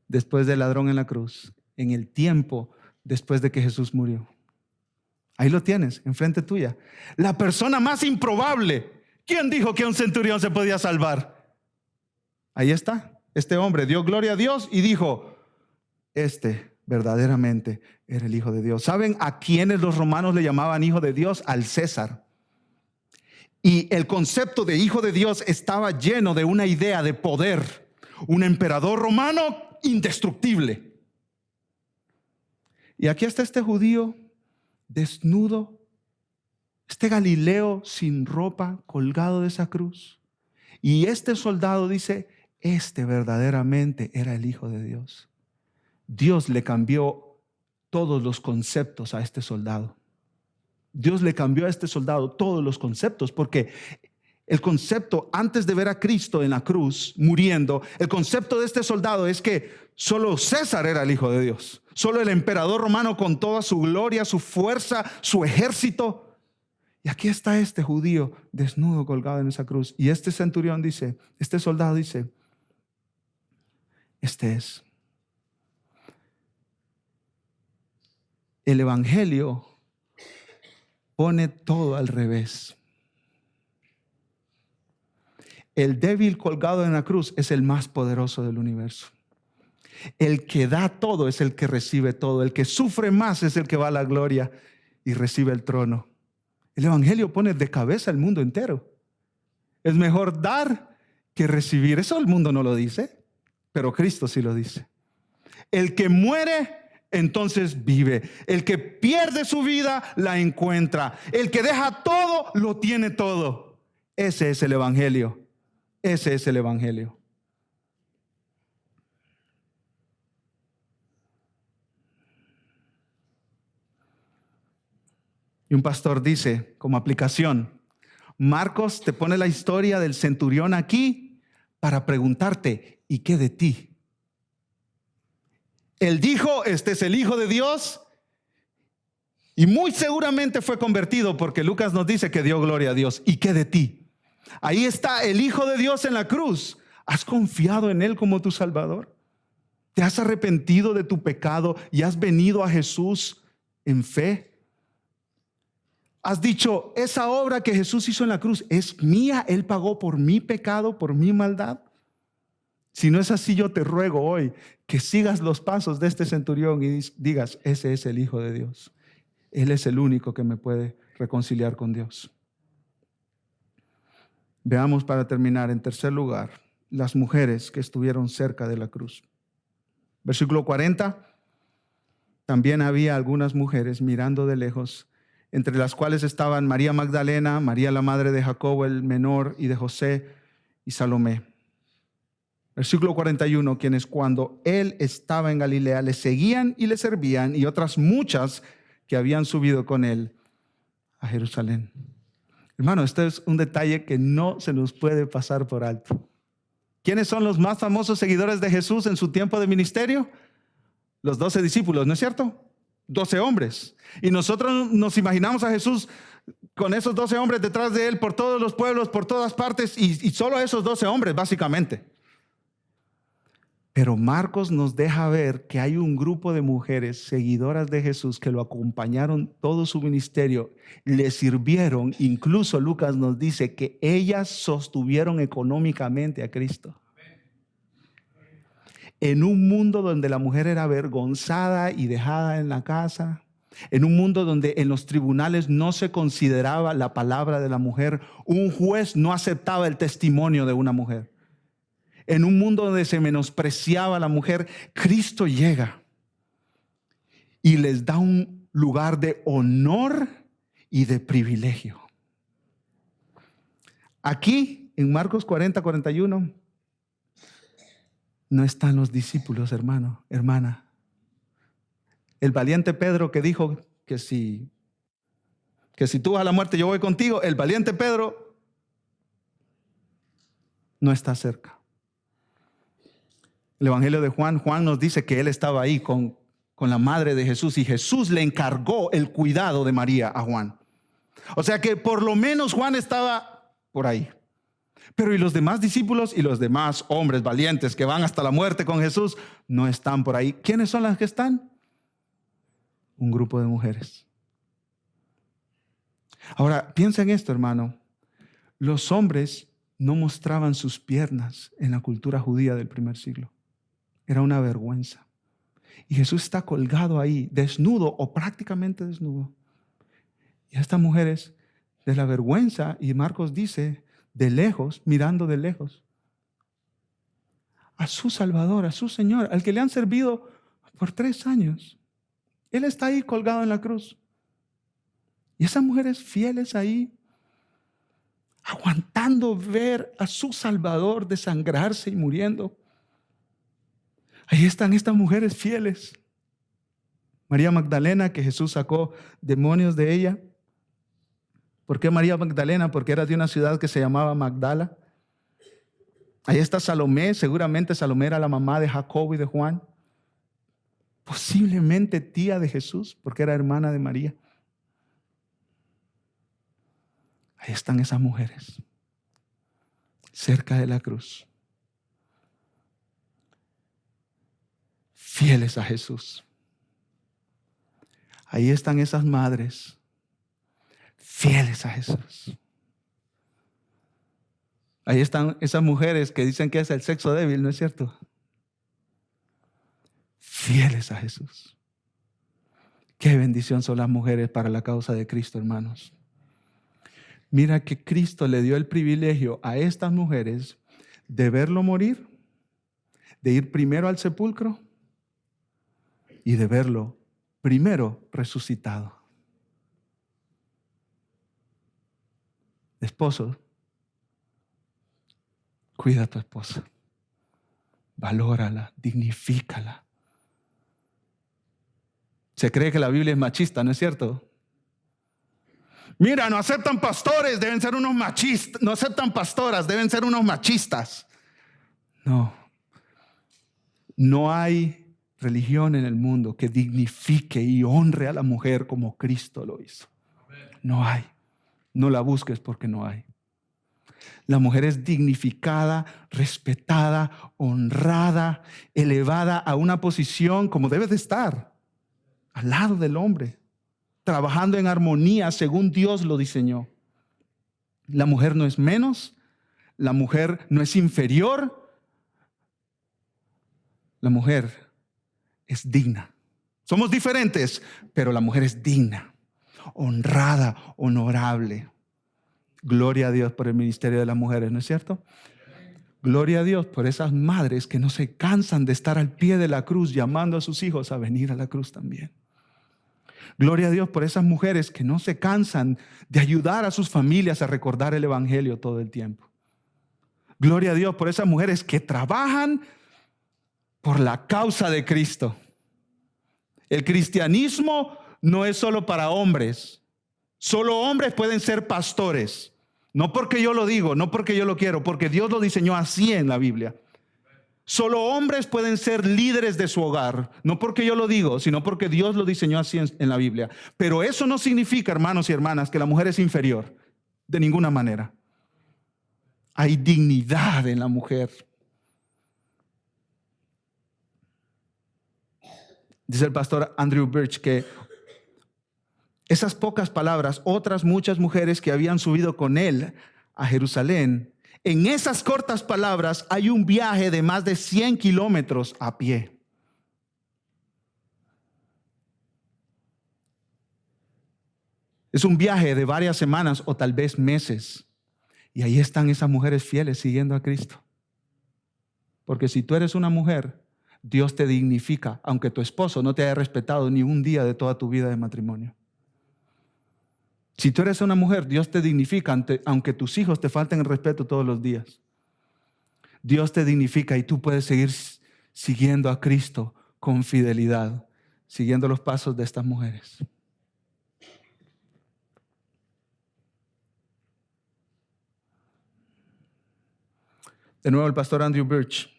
[SPEAKER 2] después del ladrón en la cruz, en el tiempo después de que Jesús murió. Ahí lo tienes, enfrente tuya. La persona más improbable. ¿Quién dijo que un centurión se podía salvar? Ahí está. Este hombre dio gloria a Dios y dijo, este verdaderamente era el Hijo de Dios. ¿Saben a quiénes los romanos le llamaban Hijo de Dios? Al César. Y el concepto de hijo de Dios estaba lleno de una idea de poder, un emperador romano indestructible. Y aquí está este judío desnudo, este Galileo sin ropa, colgado de esa cruz. Y este soldado dice, este verdaderamente era el Hijo de Dios. Dios le cambió todos los conceptos a este soldado. Dios le cambió a este soldado todos los conceptos, porque el concepto, antes de ver a Cristo en la cruz muriendo, el concepto de este soldado es que solo César era el Hijo de Dios. Solo el emperador romano con toda su gloria, su fuerza, su ejército. Y aquí está este judío desnudo colgado en esa cruz. Y este centurión dice, este soldado dice, este es. El evangelio pone todo al revés. El débil colgado en la cruz es el más poderoso del universo. El que da todo es el que recibe todo. El que sufre más es el que va a la gloria y recibe el trono. El evangelio pone de cabeza al mundo entero. Es mejor dar que recibir. Eso el mundo no lo dice, pero Cristo sí lo dice. El que muere, entonces vive. El que pierde su vida, la encuentra. El que deja todo, lo tiene todo. Ese es el evangelio. Ese es el evangelio. Y un pastor dice, como aplicación, Marcos te pone la historia del centurión aquí para preguntarte, ¿y qué de ti? Él dijo, este es el Hijo de Dios, y muy seguramente fue convertido porque Lucas nos dice que dio gloria a Dios. ¿Y qué de ti? Ahí está el Hijo de Dios en la cruz. ¿Has confiado en Él como tu Salvador? ¿Te has arrepentido de tu pecado y has venido a Jesús en fe? ¿Has dicho, esa obra que Jesús hizo en la cruz es mía? Él pagó por mi pecado, por mi maldad. Si no es así, yo te ruego hoy que sigas los pasos de este centurión y digas, ese es el Hijo de Dios. Él es el único que me puede reconciliar con Dios. Veamos para terminar, en tercer lugar, las mujeres que estuvieron cerca de la cruz. Versículo 40. También había algunas mujeres mirando de lejos, entre las cuales estaban María Magdalena, María la madre de Jacobo el menor y de José y Salomé. Versículo 41, quienes cuando él estaba en Galilea le seguían y le servían, y otras muchas que habían subido con él a Jerusalén. Hermano, este es un detalle que no se nos puede pasar por alto. ¿Quiénes son los más famosos seguidores de Jesús en su tiempo de ministerio? Los 12 discípulos, ¿no es cierto? 12 hombres. Y nosotros nos imaginamos a Jesús con esos 12 hombres detrás de él por todos los pueblos, por todas partes, y solo esos 12 hombres básicamente. Pero Marcos nos deja ver que hay un grupo de mujeres seguidoras de Jesús que lo acompañaron todo su ministerio, le sirvieron. Incluso Lucas nos dice que ellas sostuvieron económicamente a Cristo. En un mundo donde la mujer era avergonzada y dejada en la casa, en un mundo donde en los tribunales no se consideraba la palabra de la mujer, un juez no aceptaba el testimonio de una mujer. En un mundo donde se menospreciaba a la mujer, Cristo llega y les da un lugar de honor y de privilegio. Aquí, en Marcos 40, 41, no están los discípulos, hermano, hermana. El valiente Pedro que dijo que si tú vas a la muerte, yo voy contigo. El valiente Pedro no está cerca. El Evangelio de Juan nos dice que él estaba ahí con la madre de Jesús y Jesús le encargó el cuidado de María a Juan. O sea que por lo menos Juan estaba por ahí. Pero ¿y los demás discípulos y los demás hombres valientes que van hasta la muerte con Jesús no están por ahí? ¿Quiénes son las que están? Un grupo de mujeres. Ahora, piensa en esto, hermano. Los hombres no mostraban sus piernas en la cultura judía del primer siglo. Era una vergüenza. Y Jesús está colgado ahí, desnudo o prácticamente desnudo. Y estas mujeres de la vergüenza, y Marcos dice, de lejos, mirando de lejos, a su Salvador, a su Señor, al que le han servido por 3 años. Él está ahí colgado en la cruz. Y esas mujeres fieles ahí, aguantando ver a su Salvador desangrarse y muriendo. Ahí están estas mujeres fieles. María Magdalena, que Jesús sacó demonios de ella. ¿Por qué María Magdalena? Porque era de una ciudad que se llamaba Magdala. Ahí está Salomé, seguramente Salomé era la mamá de Jacobo y de Juan. Posiblemente tía de Jesús, porque era hermana de María. Ahí están esas mujeres, cerca de la cruz, fieles a Jesús. Ahí están esas madres, fieles a Jesús. Ahí están esas mujeres que dicen que es el sexo débil, ¿no es cierto? Fieles a Jesús. Qué bendición son las mujeres para la causa de Cristo, hermanos. Mira que Cristo le dio el privilegio a estas mujeres de verlo morir, de ir primero al sepulcro y de verlo primero resucitado. Esposo, cuida a tu esposa, valórala, dignifícala. Se cree que la Biblia es machista, ¿no es cierto? Mira, no aceptan pastores, deben ser unos machistas. No aceptan pastoras, deben ser unos machistas. No hay religión en el mundo que dignifique y honre a la mujer como Cristo lo hizo. No hay. No la busques porque no hay. La mujer es dignificada, respetada, honrada, elevada a una posición como debe de estar, al lado del hombre, trabajando en armonía según Dios lo diseñó. La mujer no es menos, la mujer no es inferior, la mujer es digna. Somos diferentes, pero la mujer es digna, honrada, honorable. Gloria a Dios por el ministerio de las mujeres, ¿no es cierto? Gloria a Dios por esas madres que no se cansan de estar al pie de la cruz llamando a sus hijos a venir a la cruz también. Gloria a Dios por esas mujeres que no se cansan de ayudar a sus familias a recordar el evangelio todo el tiempo. Gloria a Dios por esas mujeres que trabajan por la causa de Cristo. El cristianismo no es solo para hombres. Solo hombres pueden ser pastores. No porque yo lo digo, no porque yo lo quiero, porque Dios lo diseñó así en la Biblia. Solo hombres pueden ser líderes de su hogar, no porque yo lo digo, sino porque Dios lo diseñó así en la Biblia. Pero eso no significa, hermanos y hermanas, que la mujer es inferior, de ninguna manera. Hay dignidad en la mujer. Dice el pastor Andrew Birch que esas pocas palabras, otras muchas mujeres que habían subido con él a Jerusalén, en esas cortas palabras hay un viaje de más de 100 kilómetros a pie. Es un viaje de varias semanas o tal vez meses. Y ahí están esas mujeres fieles siguiendo a Cristo. Porque si tú eres una mujer, Dios te dignifica, aunque tu esposo no te haya respetado ni un día de toda tu vida de matrimonio. Si tú eres una mujer, Dios te dignifica, aunque tus hijos te falten el respeto todos los días. Dios te dignifica y tú puedes seguir siguiendo a Cristo con fidelidad, siguiendo los pasos de estas mujeres. De nuevo el pastor Andrew Birch.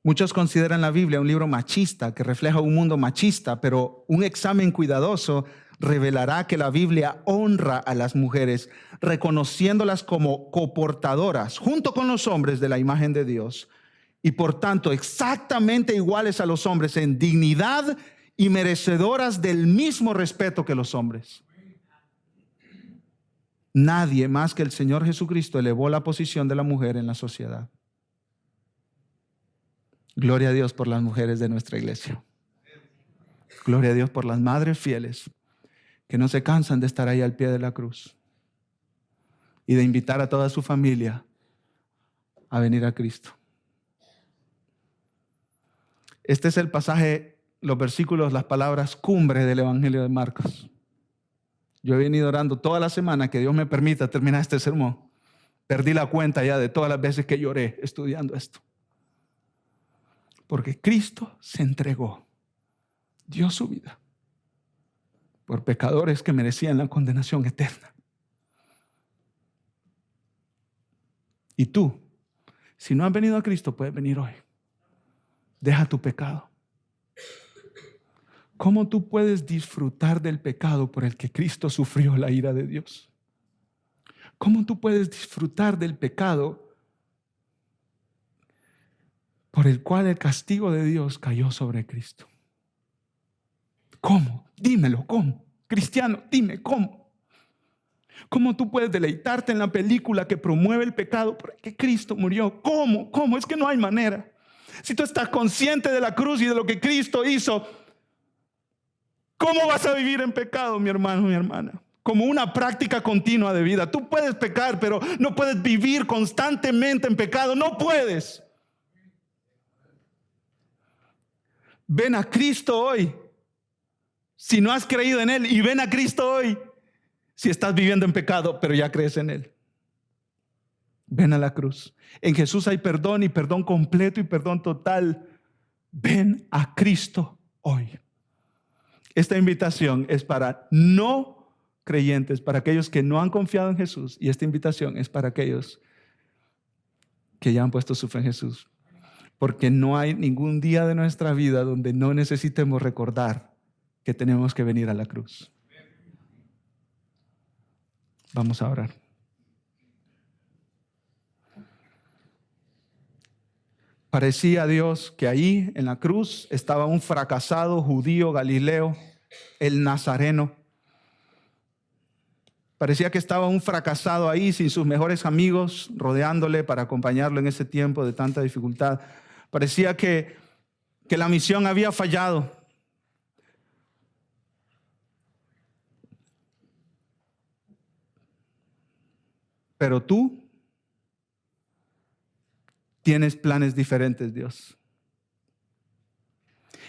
[SPEAKER 2] Muchos consideran la Biblia un libro machista que refleja un mundo machista, pero un examen cuidadoso revelará que la Biblia honra a las mujeres, reconociéndolas como coportadoras, junto con los hombres, de la imagen de Dios, y por tanto exactamente iguales a los hombres en dignidad y merecedoras del mismo respeto que los hombres. Nadie más que el Señor Jesucristo elevó la posición de la mujer en la sociedad. Gloria a Dios por las mujeres de nuestra iglesia. Gloria a Dios por las madres fieles que no se cansan de estar ahí al pie de la cruz y de invitar a toda su familia a venir a Cristo. Este es el pasaje, los versículos, las palabras cumbre del Evangelio de Marcos. Yo he venido orando toda la semana que Dios me permita terminar este sermón. Perdí la cuenta ya de todas las veces que lloré estudiando esto. Porque Cristo se entregó, dio su vida por pecadores que merecían la condenación eterna. Y tú, si no has venido a Cristo, puedes venir hoy. Deja tu pecado. ¿Cómo tú puedes disfrutar del pecado por el que Cristo sufrió la ira de Dios? ¿Cómo tú puedes disfrutar del pecado por el cual el castigo de Dios cayó sobre Cristo? ¿Cómo? Dímelo, ¿cómo? Cristiano, dime, ¿cómo? ¿Cómo tú puedes deleitarte en la película que promueve el pecado por el que Cristo murió? ¿Cómo? ¿Cómo? Es que no hay manera. Si tú estás consciente de la cruz y de lo que Cristo hizo, ¿cómo vas a vivir en pecado, mi hermano, mi hermana? Como una práctica continua de vida. Tú puedes pecar, pero no puedes vivir constantemente en pecado. No puedes. Ven a Cristo hoy, si no has creído en Él, y ven a Cristo hoy, si estás viviendo en pecado, pero ya crees en Él. Ven a la cruz. En Jesús hay perdón, y perdón completo y perdón total. Ven a Cristo hoy. Esta invitación es para no creyentes, para aquellos que no han confiado en Jesús, y esta invitación es para aquellos que ya han puesto su fe en Jesús. Porque no hay ningún día de nuestra vida donde no necesitemos recordar que tenemos que venir a la cruz. Vamos a orar. Parecía a Dios que ahí en la cruz estaba un fracasado judío galileo, el Nazareno. Parecía que estaba un fracasado ahí sin sus mejores amigos rodeándole para acompañarlo en ese tiempo de tanta dificultad. Parecía que la misión había fallado. Pero tú tienes planes diferentes, Dios.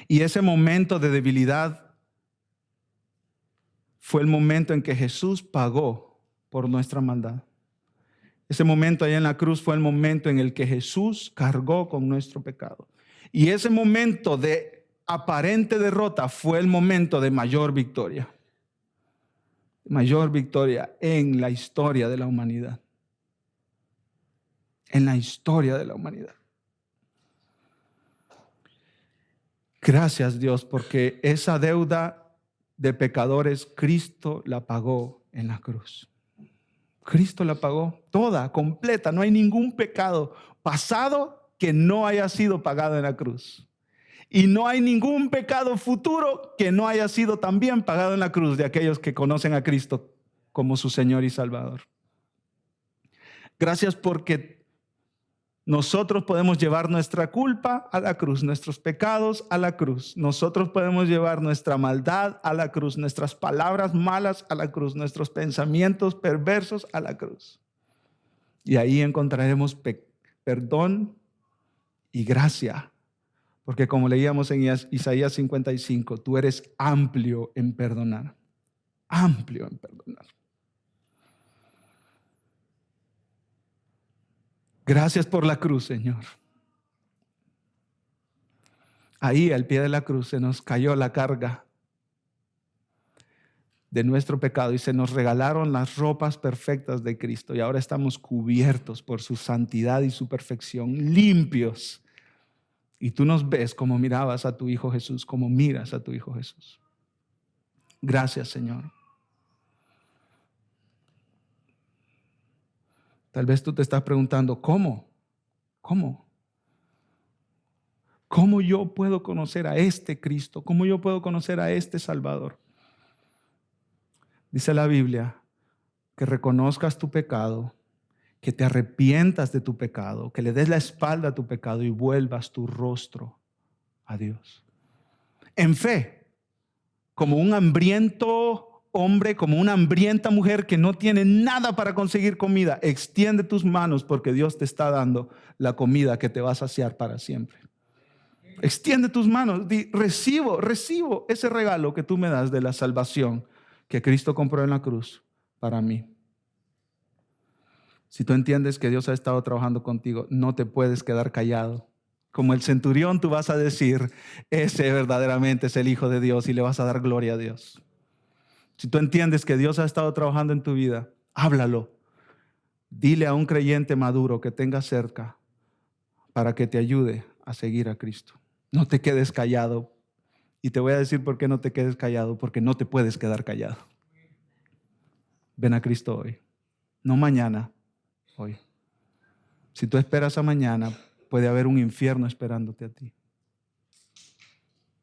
[SPEAKER 2] Y ese momento de debilidad fue el momento en que Jesús pagó por nuestra maldad. Ese momento allá en la cruz fue el momento en el que Jesús cargó con nuestro pecado. Y ese momento de aparente derrota fue el momento de mayor victoria. Mayor victoria en la historia de la humanidad. En la historia de la humanidad. Gracias, Dios, porque esa deuda de pecadores Cristo la pagó en la cruz. Cristo la pagó toda, completa. No hay ningún pecado pasado que no haya sido pagado en la cruz. Y no hay ningún pecado futuro que no haya sido también pagado en la cruz de aquellos que conocen a Cristo como su Señor y Salvador. Gracias porque nosotros podemos llevar nuestra culpa a la cruz, nuestros pecados a la cruz. Nosotros podemos llevar nuestra maldad a la cruz, nuestras palabras malas a la cruz, nuestros pensamientos perversos a la cruz. Y ahí encontraremos perdón y gracia. Porque como leíamos en Isaías 55, tú eres amplio en perdonar. Amplio en perdonar. Gracias por la cruz, Señor. Ahí al pie de la cruz se nos cayó la carga de nuestro pecado y se nos regalaron las ropas perfectas de Cristo. Y ahora estamos cubiertos por su santidad y su perfección, limpios. Y tú nos ves como mirabas a tu Hijo Jesús, como miras a tu Hijo Jesús. Gracias, Señor. Tal vez tú te estás preguntando, ¿cómo? ¿Cómo? ¿Cómo yo puedo conocer a este Cristo? ¿Cómo yo puedo conocer a este Salvador? Dice la Biblia que reconozcas tu pecado, que te arrepientas de tu pecado, que le des la espalda a tu pecado y vuelvas tu rostro a Dios. En fe, como un hambriento hombre, como una hambrienta mujer que no tiene nada para conseguir comida, extiende tus manos porque Dios te está dando la comida que te va a saciar para siempre. Extiende tus manos, di, recibo ese regalo que tú me das de la salvación que Cristo compró en la cruz para mí. Si tú entiendes que Dios ha estado trabajando contigo, no te puedes quedar callado. Como el centurión, tú vas a decir, ese verdaderamente es el Hijo de Dios, y le vas a dar gloria a Dios. Si tú entiendes que Dios ha estado trabajando en tu vida, háblalo. Dile a un creyente maduro que tengas cerca para que te ayude a seguir a Cristo. No te quedes callado. Y te voy a decir por qué no te quedes callado, porque no te puedes quedar callado. Ven a Cristo hoy, no mañana, hoy. Si tú esperas a mañana, puede haber un infierno esperándote a ti.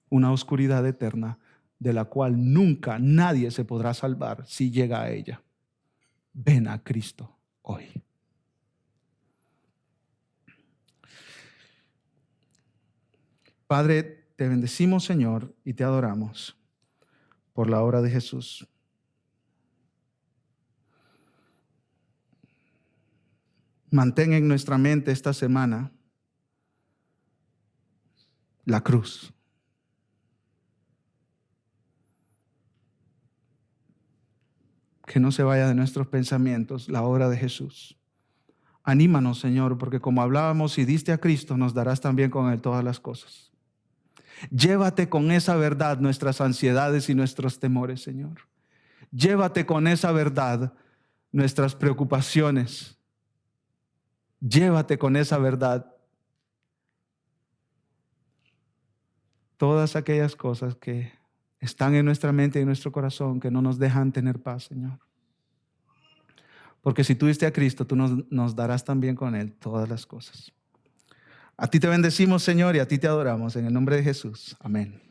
[SPEAKER 2] Una oscuridad eterna de la cual nunca nadie se podrá salvar si llega a ella. Ven a Cristo hoy. Padre, te bendecimos, Señor, y te adoramos por la obra de Jesús. Mantén en nuestra mente esta semana la cruz. Que no se vaya de nuestros pensamientos la obra de Jesús. Anímanos, Señor, porque como hablábamos, si diste a Cristo, nos darás también con Él todas las cosas. Llévate con esa verdad nuestras ansiedades y nuestros temores, Señor. Llévate con esa verdad nuestras preocupaciones. Llévate con esa verdad todas aquellas cosas que están en nuestra mente y en nuestro corazón que no nos dejan tener paz, Señor. Porque si tú diste a Cristo, tú nos darás también con Él todas las cosas. A ti te bendecimos, Señor, y a ti te adoramos. En el nombre de Jesús. Amén.